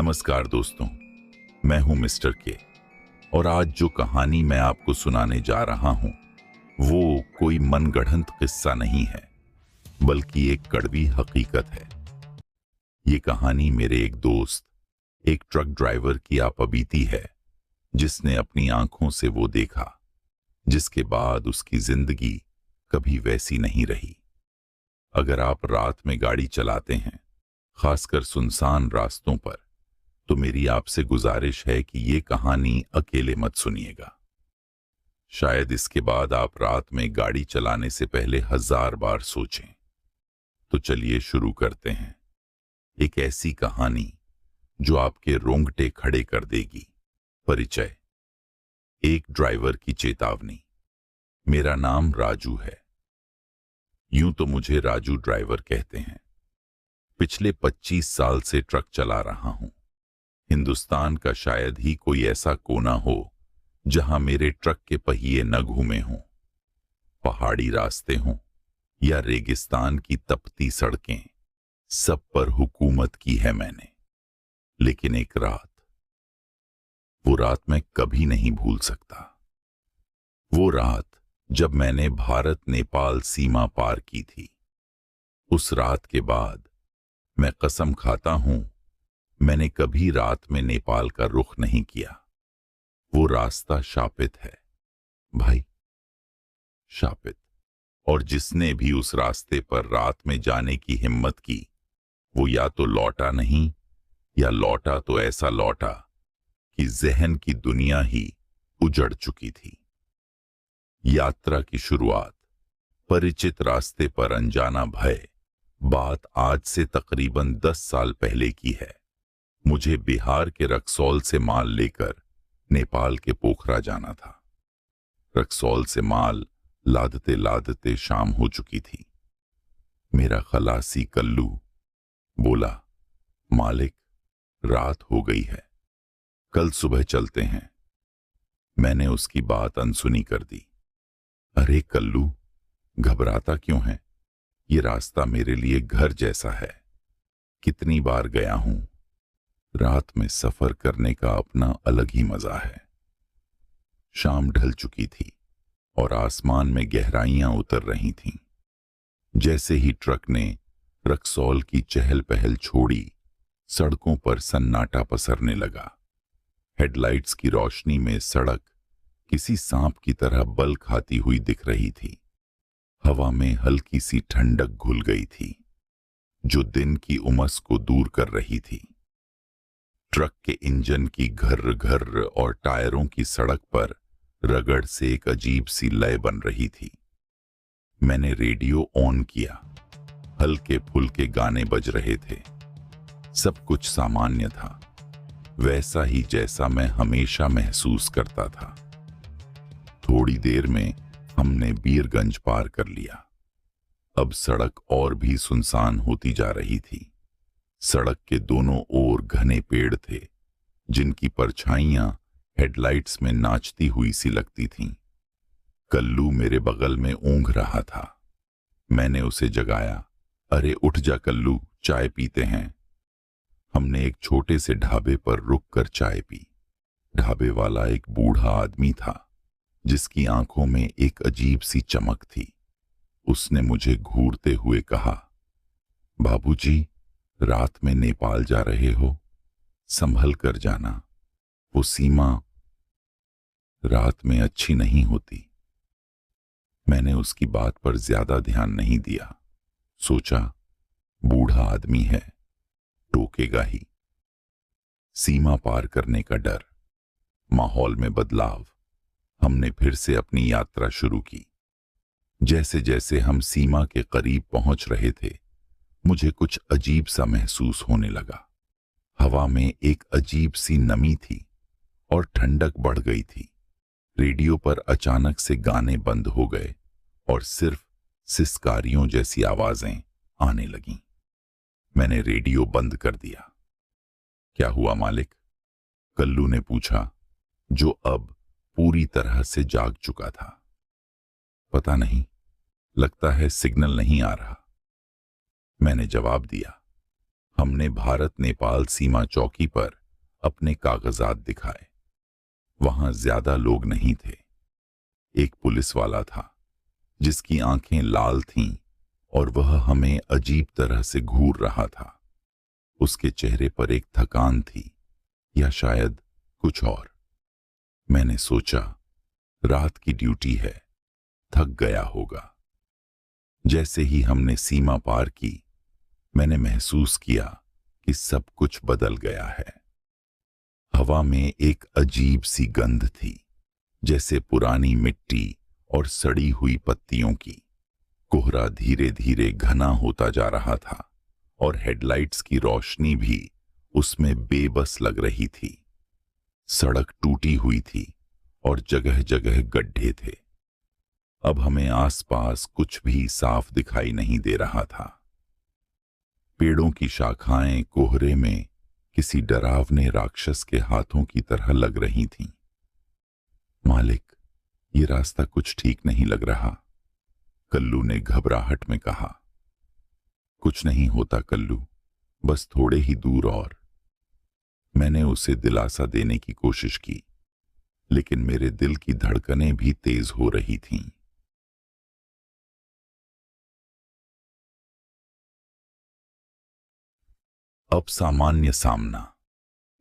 नमस्कार दोस्तों, मैं हूं मिस्टर के। और आज जो कहानी मैं आपको सुनाने जा रहा हूं वो कोई मनगढ़ंत किस्सा नहीं है, बल्कि एक कड़वी हकीकत है। ये कहानी मेरे एक दोस्त, एक ट्रक ड्राइवर की आपबीती है, जिसने अपनी आंखों से वो देखा जिसके बाद उसकी जिंदगी कभी वैसी नहीं रही। अगर आप रात में गाड़ी चलाते हैं, खासकर सुनसान रास्तों पर, तो मेरी आपसे गुजारिश है कि ये कहानी अकेले मत सुनिएगा। शायद इसके बाद आप रात में गाड़ी चलाने से पहले 1000 बार सोचें। तो चलिए शुरू करते हैं। एक ऐसी कहानी जो आपके रोंगटे खड़े कर देगी। परिचय। एक ड्राइवर की चेतावनी। मेरा नाम राजू है। यूं तो मुझे राजू ड्राइवर कहते हैं। पिछले 25 साल से ट्रक चला रहा हूं। हिंदुस्तान का शायद ही कोई ऐसा कोना हो जहां मेरे ट्रक के पहिए न घूमे हों। पहाड़ी रास्ते हों या रेगिस्तान की तपती सड़कें, सब पर हुकूमत की है मैंने। लेकिन एक रात, वो रात मैं कभी नहीं भूल सकता। वो रात जब मैंने भारत नेपाल सीमा पार की थी। उस रात के बाद मैं कसम खाता हूं, मैंने कभी रात में नेपाल का रुख नहीं किया। वो रास्ता शापित है भाई, शापित। और जिसने भी उस रास्ते पर रात में जाने की हिम्मत की, वो या तो लौटा नहीं, या लौटा तो ऐसा लौटा कि जहन की दुनिया ही उजड़ चुकी थी। यात्रा की शुरुआत परिचित रास्ते पर अनजाना भय, बात आज से तकरीबन 10 साल पहले की है। मुझे बिहार के रक्सौल से माल लेकर नेपाल के पोखरा जाना था। रक्सौल से माल लादते लादते शाम हो चुकी थी। मेरा खलासी कल्लू बोला, मालिक, रात हो गई है, कल सुबह चलते हैं। मैंने उसकी बात अनसुनी कर दी। अरे कल्लू, घबराता क्यों है? ये रास्ता मेरे लिए घर जैसा है। कितनी बार गया हूं। रात में सफर करने का अपना अलग ही मजा है। शाम ढल चुकी थी और आसमान में गहराइयां उतर रही थीं। जैसे ही ट्रक ने रक्सौल की चहल पहल छोड़ी, सड़कों पर सन्नाटा पसरने लगा। हेडलाइट्स की रोशनी में सड़क किसी सांप की तरह बल खाती हुई दिख रही थी। हवा में हल्की सी ठंडक घुल गई थी, जो दिन की उमस को दूर कर रही थी। ट्रक के इंजन की घर्र घर्र और टायरों की सड़क पर रगड़ से एक अजीब सी लय बन रही थी। मैंने रेडियो ऑन किया। हल्के फुल्के गाने बज रहे थे। सब कुछ सामान्य था, वैसा ही जैसा मैं हमेशा महसूस करता था। थोड़ी देर में हमने बीरगंज पार कर लिया। अब सड़क और भी सुनसान होती जा रही थी। सड़क के दोनों ओर घने पेड़ थे, जिनकी परछाइयां हेडलाइट्स में नाचती हुई सी लगती थीं। कल्लू मेरे बगल में ऊँघ रहा था। मैंने उसे जगाया। अरे उठ जा कल्लू, चाय पीते हैं। हमने एक छोटे से ढाबे पर रुककर चाय पी। ढाबे वाला एक बूढ़ा आदमी था, जिसकी आंखों में एक अजीब सी चमक थी। उसने मुझे घूरते हुए कहा, बाबूजी, रात में नेपाल जा रहे हो, संभल कर जाना। वो सीमा रात में अच्छी नहीं होती। मैंने उसकी बात पर ज्यादा ध्यान नहीं दिया। सोचा, बूढ़ा आदमी है, टोकेगा ही। सीमा पार करने का डर, माहौल में बदलाव। हमने फिर से अपनी यात्रा शुरू की। जैसे जैसे हम सीमा के करीब पहुंच रहे थे, मुझे कुछ अजीब सा महसूस होने लगा। हवा में एक अजीब सी नमी थी और ठंडक बढ़ गई थी। रेडियो पर अचानक से गाने बंद हो गए और सिर्फ सिसकारियों जैसी आवाजें आने लगीं। मैंने रेडियो बंद कर दिया। क्या हुआ मालिक? कल्लू ने पूछा, जो अब पूरी तरह से जाग चुका था। पता नहीं, लगता है सिग्नल नहीं आ रहा। मैंने जवाब दिया। हमने भारत नेपाल सीमा चौकी पर अपने कागजात दिखाए। वहां ज्यादा लोग नहीं थे। एक पुलिस वाला था जिसकी आंखें लाल थीं और वह हमें अजीब तरह से घूर रहा था। उसके चेहरे पर एक थकान थी या शायद कुछ और। मैंने सोचा, रात की ड्यूटी है, थक गया होगा। जैसे ही हमने सीमा पार की, मैंने महसूस किया कि सब कुछ बदल गया है। हवा में एक अजीब सी गंध थी, जैसे पुरानी मिट्टी और सड़ी हुई पत्तियों की। कोहरा धीरे धीरे घना होता जा रहा था और हेडलाइट्स की रोशनी भी उसमें बेबस लग रही थी। सड़क टूटी हुई थी और जगह जगह गड्ढे थे। अब हमें आसपास कुछ भी साफ दिखाई नहीं दे रहा था। पेड़ों की शाखाएं कोहरे में किसी डरावने राक्षस के हाथों की तरह लग रही थीं। मालिक, ये रास्ता कुछ ठीक नहीं लग रहा, कल्लू ने घबराहट में कहा। कुछ नहीं होता कल्लू, बस थोड़े ही दूर और। मैंने उसे दिलासा देने की कोशिश की, लेकिन मेरे दिल की धड़कनें भी तेज हो रही थीं। अब सामान्य सामना।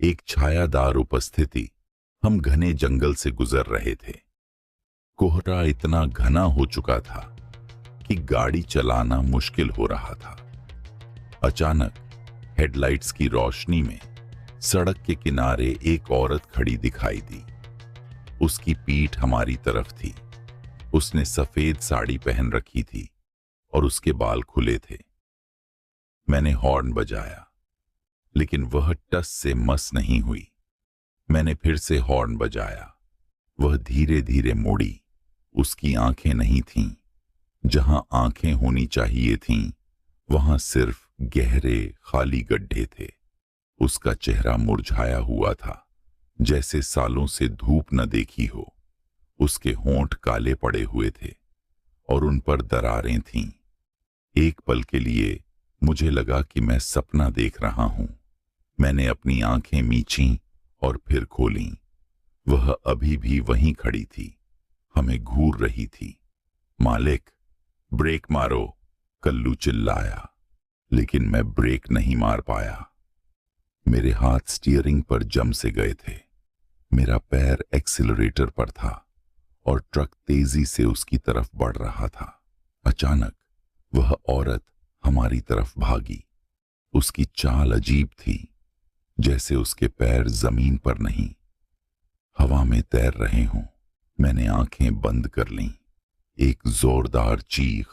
एक छायादार उपस्थिति। हम घने जंगल से गुजर रहे थे। कोहरा इतना घना हो चुका था कि गाड़ी चलाना मुश्किल हो रहा था। अचानक हेडलाइट्स की रोशनी में सड़क के किनारे एक औरत खड़ी दिखाई दी। उसकी पीठ हमारी तरफ थी। उसने सफेद साड़ी पहन रखी थी और उसके बाल खुले थे। मैंने हॉर्न बजाया, लेकिन वह टस से मस नहीं हुई। मैंने फिर से हॉर्न बजाया। वह धीरे धीरे मुड़ी। उसकी आंखें नहीं थीं। जहां आंखें होनी चाहिए थीं, वहां सिर्फ गहरे खाली गड्ढे थे। उसका चेहरा मुरझाया हुआ था, जैसे सालों से धूप न देखी हो। उसके होंठ काले पड़े हुए थे और उन पर दरारें थीं। एक पल के लिए मुझे लगा कि मैं सपना देख रहा हूं। मैंने अपनी आंखें मींची और फिर खोलीं। वह अभी भी वहीं खड़ी थी, हमें घूर रही थी। मालिक, ब्रेक मारो, कल्लू चिल्लाया, लेकिन मैं ब्रेक नहीं मार पाया। मेरे हाथ स्टीयरिंग पर जम से गए थे। मेरा पैर एक्सीलरेटर पर था और ट्रक तेजी से उसकी तरफ बढ़ रहा था। अचानक वह औरत हमारी तरफ भागी। उसकी चाल अजीब थी, जैसे उसके पैर जमीन पर नहीं, हवा में तैर रहे हों। मैंने आंखें बंद कर लीं। एक जोरदार चीख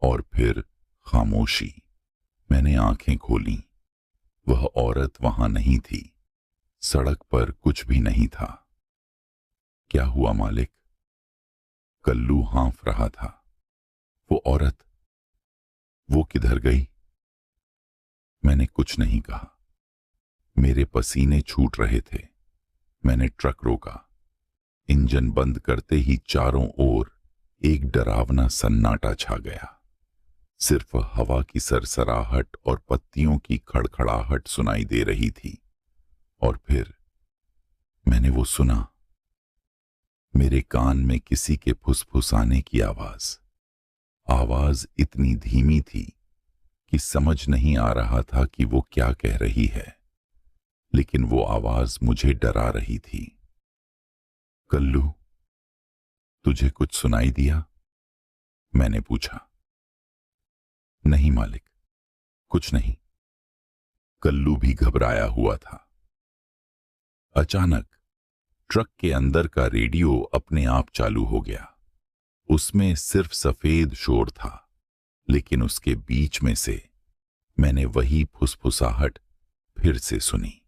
और फिर खामोशी। मैंने आंखें खोलीं। वह औरत वहां नहीं थी। सड़क पर कुछ भी नहीं था। क्या हुआ मालिक? कल्लू हाँफ रहा था। वो औरत, वो किधर गई? मैंने कुछ नहीं कहा। मेरे पसीने छूट रहे थे। मैंने ट्रक रोका। इंजन बंद करते ही चारों ओर एक डरावना सन्नाटा छा गया। सिर्फ हवा की सरसराहट और पत्तियों की खड़खड़ाहट सुनाई दे रही थी। और फिर मैंने वो सुना। मेरे कान में किसी के फुसफुसाने की आवाज। आवाज इतनी धीमी थी कि समझ नहीं आ रहा था कि वो क्या कह रही है, लेकिन वो आवाज मुझे डरा रही थी। कल्लू, तुझे कुछ सुनाई दिया? मैंने पूछा। नहीं मालिक, कुछ नहीं। कल्लू भी घबराया हुआ था। अचानक ट्रक के अंदर का रेडियो अपने आप चालू हो गया। उसमें सिर्फ सफेद शोर था, लेकिन उसके बीच में से मैंने वही फुसफुसाहट फिर से सुनी।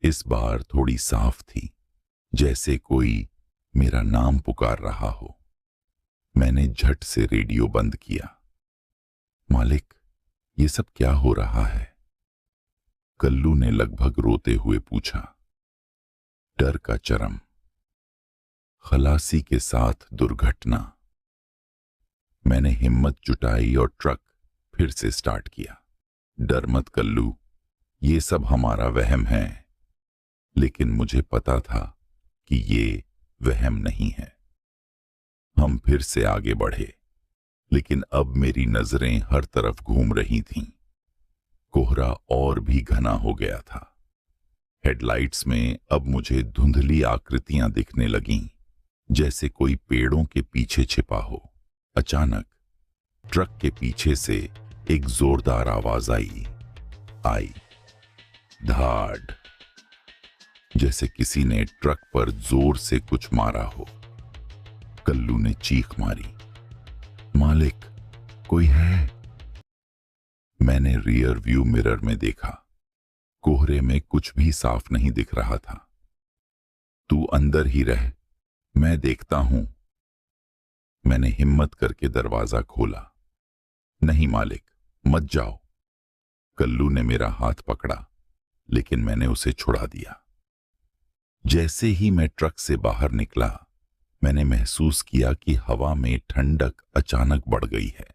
इस बार थोड़ी साफ थी, जैसे कोई मेरा नाम पुकार रहा हो। मैंने झट से रेडियो बंद किया। मालिक, ये सब क्या हो रहा है? कल्लू ने लगभग रोते हुए पूछा। डर का चरम। खलासी के साथ दुर्घटना। मैंने हिम्मत जुटाई और ट्रक फिर से स्टार्ट किया। डर मत कल्लू, ये सब हमारा वहम है। लेकिन मुझे पता था कि ये वहम नहीं है। हम फिर से आगे बढ़े, लेकिन अब मेरी नजरें हर तरफ घूम रही थीं। कोहरा और भी घना हो गया था। हेडलाइट्स में अब मुझे धुंधली आकृतियां दिखने लगीं, जैसे कोई पेड़ों के पीछे छिपा हो। अचानक ट्रक के पीछे से एक जोरदार आवाज आई, धाड़, जैसे किसी ने ट्रक पर जोर से कुछ मारा हो। कल्लू ने चीख मारी, मालिक, कोई है? मैंने रियर व्यू मिरर में देखा। कोहरे में कुछ भी साफ नहीं दिख रहा था। तू अंदर ही रह, मैं देखता हूं। मैंने हिम्मत करके दरवाजा खोला। नहीं मालिक, मत जाओ। कल्लू ने मेरा हाथ पकड़ा, लेकिन मैंने उसे छुड़ा दिया। जैसे ही मैं ट्रक से बाहर निकला, मैंने महसूस किया कि हवा में ठंडक अचानक बढ़ गई है।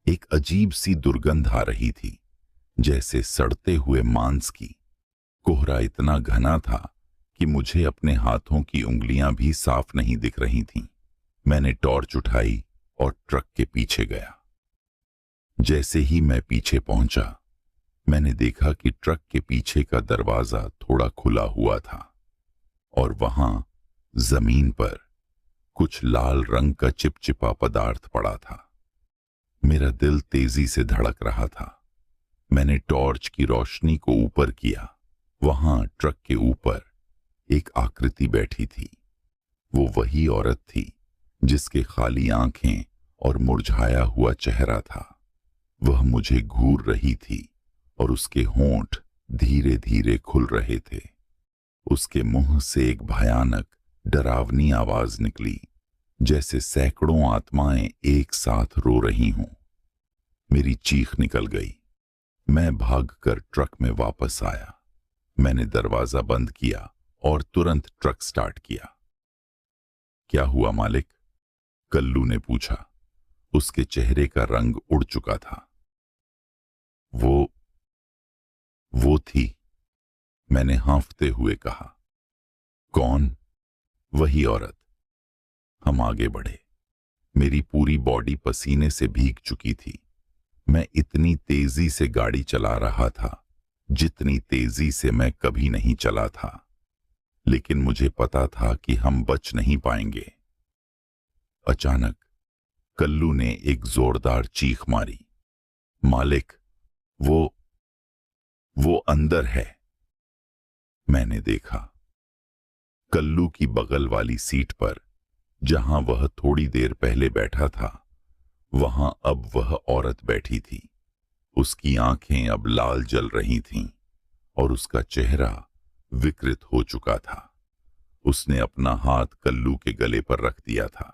एक अजीब सी दुर्गंध आ रही थी, जैसे सड़ते हुए मांस की। कोहरा इतना घना था कि मुझे अपने हाथों की उंगलियां भी साफ नहीं दिख रही थीं। मैंने टॉर्च उठाई और ट्रक के पीछे गया। जैसे ही मैं पीछे पहुंचा, मैंने देखा कि ट्रक के पीछे का दरवाजा थोड़ा खुला हुआ था और वहां जमीन पर कुछ लाल रंग का चिपचिपा पदार्थ पड़ा था। मेरा दिल तेजी से धड़क रहा था। मैंने टॉर्च की रोशनी को ऊपर किया। वहां ट्रक के ऊपर एक आकृति बैठी थी। वो वही औरत थी जिसके खाली आंखें और मुरझाया हुआ चेहरा था। वह मुझे घूर रही थी और उसके होंठ धीरे धीरे खुल रहे थे। उसके मुंह से एक भयानक, डरावनी आवाज निकली, जैसे सैकड़ों आत्माएं एक साथ रो रही हों। मेरी चीख निकल गई। मैं भागकर ट्रक में वापस आया। मैंने दरवाजा बंद किया और तुरंत ट्रक स्टार्ट किया। क्या हुआ मालिक? कल्लू ने पूछा। उसके चेहरे का रंग उड़ चुका था। वो थी, मैंने हाँफते हुए कहा। कौन? वही औरत। हम आगे बढ़े। मेरी पूरी बॉडी पसीने से भीग चुकी थी। मैं इतनी तेजी से गाड़ी चला रहा था जितनी तेजी से मैं कभी नहीं चला था, लेकिन मुझे पता था कि हम बच नहीं पाएंगे। अचानक कल्लू ने एक जोरदार चीख मारी, मालिक, वो अंदर है। मैंने देखा। कल्लू की बगल वाली सीट पर, जहां वह थोड़ी देर पहले बैठा था, वहां अब वह औरत बैठी थी। उसकी आंखें अब लाल जल रही थीं और उसका चेहरा विकृत हो चुका था। उसने अपना हाथ कल्लू के गले पर रख दिया था।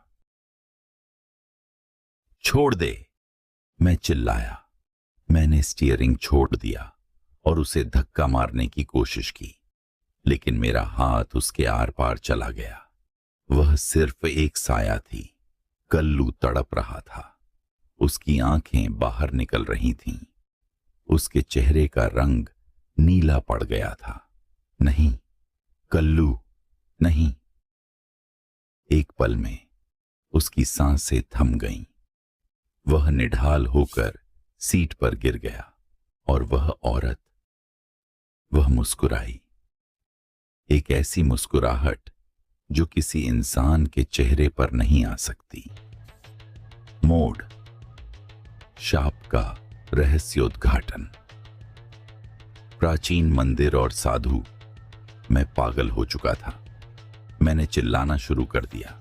छोड़ दे, मैं चिल्लाया। मैंने स्टीयरिंग छोड़ दिया और उसे धक्का मारने की कोशिश की, लेकिन मेरा हाथ उसके आर पार चला गया। वह सिर्फ एक साया थी। कल्लू तड़प रहा था। उसकी आंखें बाहर निकल रही थीं। उसके चेहरे का रंग नीला पड़ गया था। नहीं, कल्लू, नहीं। एक पल में उसकी सांसें थम गईं। वह निढाल होकर सीट पर गिर गया और वह औरत, वह मुस्कुराई। एक ऐसी मुस्कुराहट जो किसी इंसान के चेहरे पर नहीं आ सकती। मोड, शाप का रहस्योद्घाटन। प्राचीन मंदिर और साधु। मैं पागल हो चुका था। मैंने चिल्लाना शुरू कर दिया।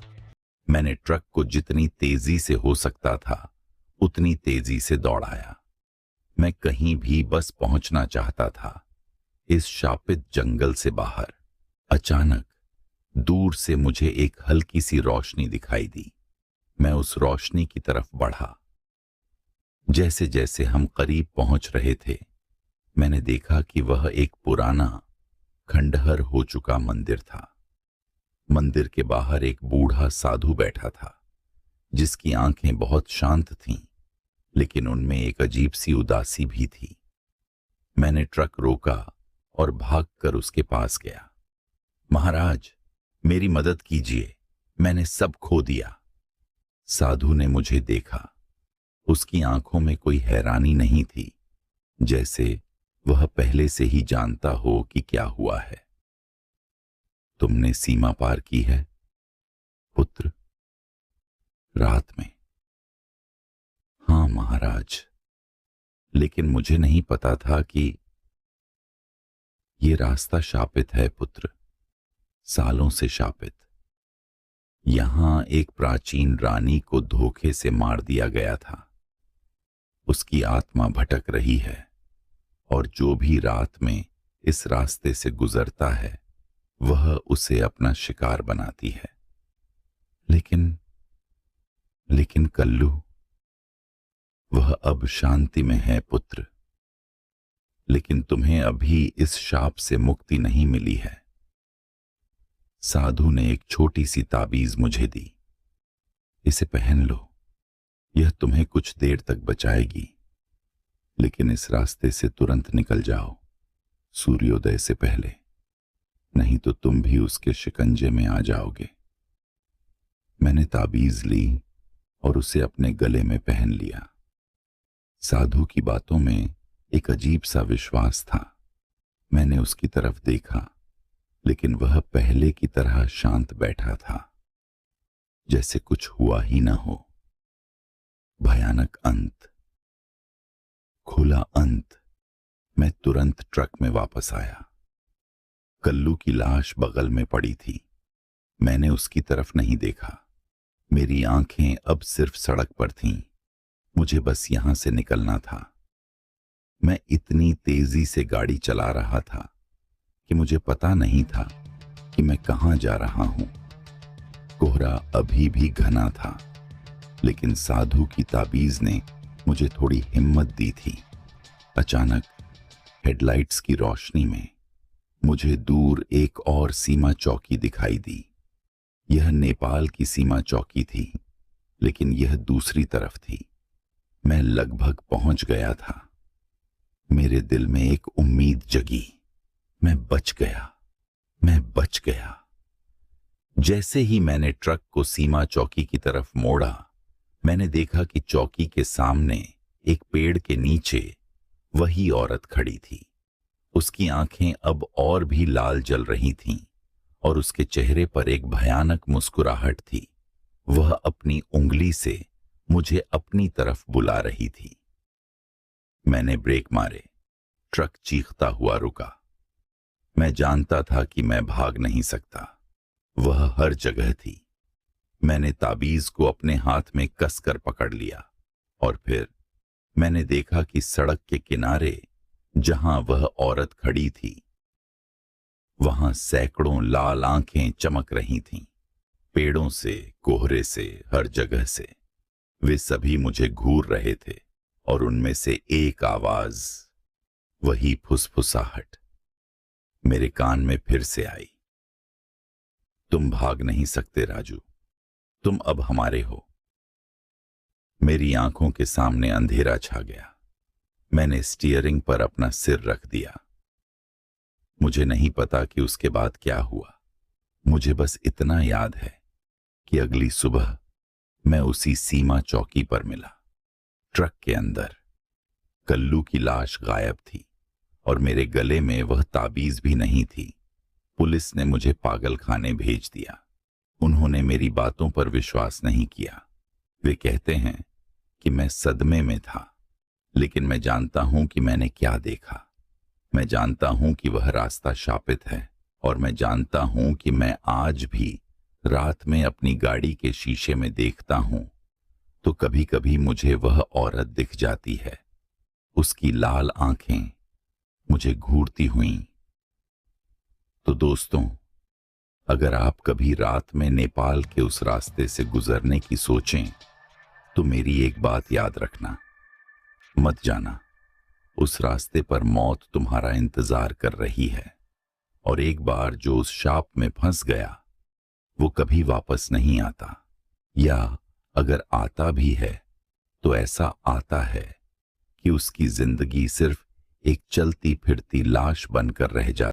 मैंने ट्रक को जितनी तेजी से हो सकता था उतनी तेजी से दौड़ाया। मैं कहीं भी बस पहुंचना चाहता था, इस शापित जंगल से बाहर। अचानक दूर से मुझे एक हल्की सी रोशनी दिखाई दी। मैं उस रोशनी की तरफ बढ़ा। जैसे जैसे हम करीब पहुंच रहे थे, मैंने देखा कि वह एक पुराना, खंडहर हो चुका मंदिर था। मंदिर के बाहर एक बूढ़ा साधु बैठा था, जिसकी आंखें बहुत शांत थीं, लेकिन उनमें एक अजीब सी उदासी भी थी। मैंने ट्रक रोका और भागकर उसके पास गया। महाराज, मेरी मदद कीजिए, मैंने सब खो दिया। साधु ने मुझे देखा। उसकी आंखों में कोई हैरानी नहीं थी, जैसे वह पहले से ही जानता हो कि क्या हुआ है। तुमने सीमा पार की है पुत्र? रात में? हाँ महाराज, लेकिन मुझे नहीं पता था कि ये रास्ता शापित है पुत्र, सालों से शापित। यहां एक प्राचीन रानी को धोखे से मार दिया गया था। उसकी आत्मा भटक रही है और जो भी रात में इस रास्ते से गुजरता है वह उसे अपना शिकार बनाती है। लेकिन कल्लू, वह अब शांति में है पुत्र। लेकिन तुम्हें अभी इस शाप से मुक्ति नहीं मिली है। साधु ने एक छोटी सी ताबीज मुझे दी। इसे पहन लो, यह तुम्हें कुछ देर तक बचाएगी। लेकिन इस रास्ते से तुरंत निकल जाओ, सूर्योदय से पहले, नहीं तो तुम भी उसके शिकंजे में आ जाओगे। मैंने ताबीज ली और उसे अपने गले में पहन लिया। साधु की बातों में एक अजीब सा विश्वास था। मैंने उसकी तरफ देखा, लेकिन वह पहले की तरह शांत बैठा था, जैसे कुछ हुआ ही ना हो। भयानक अंत, खुला अंत। मैं तुरंत ट्रक में वापस आया। कल्लू की लाश बगल में पड़ी थी। मैंने उसकी तरफ नहीं देखा। मेरी आंखें अब सिर्फ सड़क पर थीं। मुझे बस यहां से निकलना था। मैं इतनी तेजी से गाड़ी चला रहा था कि मुझे पता नहीं था कि मैं कहां जा रहा हूं। कोहरा अभी भी घना था, लेकिन साधु की ताबीज ने मुझे थोड़ी हिम्मत दी थी। अचानक हेडलाइट्स की रोशनी में मुझे दूर एक और सीमा चौकी दिखाई दी। यह नेपाल की सीमा चौकी थी, लेकिन यह दूसरी तरफ थी। मैं लगभग पहुंच गया था। मेरे दिल में एक उम्मीद जगी। मैं बच गया, मैं बच गया। जैसे ही मैंने ट्रक को सीमा चौकी की तरफ मोड़ा, मैंने देखा कि चौकी के सामने एक पेड़ के नीचे वही औरत खड़ी थी। उसकी आंखें अब और भी लाल जल रही थीं और उसके चेहरे पर एक भयानक मुस्कुराहट थी। वह अपनी उंगली से मुझे अपनी तरफ बुला रही थी। मैंने ब्रेक मारे। ट्रक चीखता हुआ रुका। मैं जानता था कि मैं भाग नहीं सकता। वह हर जगह थी। मैंने ताबीज को अपने हाथ में कसकर पकड़ लिया और फिर मैंने देखा कि सड़क के किनारे जहां वह औरत खड़ी थी, वहां सैकड़ों लाल आंखें चमक रही थीं। पेड़ों से, कोहरे से, हर जगह से। वे सभी मुझे घूर रहे थे और उनमें से एक आवाज, वही फुसफुसाहट, मेरे कान में फिर से आई। तुम भाग नहीं सकते राजू, तुम अब हमारे हो। मेरी आंखों के सामने अंधेरा छा गया। मैंने स्टीयरिंग पर अपना सिर रख दिया। मुझे नहीं पता कि उसके बाद क्या हुआ। मुझे बस इतना याद है कि अगली सुबह मैं उसी सीमा चौकी पर मिला। ट्रक के अंदर कल्लू की लाश गायब थी और मेरे गले में वह ताबीज भी नहीं थी। पुलिस ने मुझे पागल खाने भेज दिया। उन्होंने मेरी बातों पर विश्वास नहीं किया। वे कहते हैं कि मैं सदमे में था, लेकिन मैं जानता हूं कि मैंने क्या देखा। मैं जानता हूं कि वह रास्ता शापित है और मैं जानता हूं कि मैं आज भी रात में अपनी गाड़ी के शीशे में देखता हूं तो कभी कभी मुझे वह औरत दिख जाती है। उसकी लाल आंखें मुझे घूरती हुईं। तो दोस्तों, अगर आप कभी रात में नेपाल के उस रास्ते से गुजरने की सोचें तो मेरी एक बात याद रखना, मत जाना। उस रास्ते पर मौत तुम्हारा इंतजार कर रही है और एक बार जो उस शाप में फंस गया वो कभी वापस नहीं आता, या अगर आता भी है तो ऐसा आता है कि उसकी जिंदगी सिर्फ एक चलती फिरती लाश बनकर रह जाती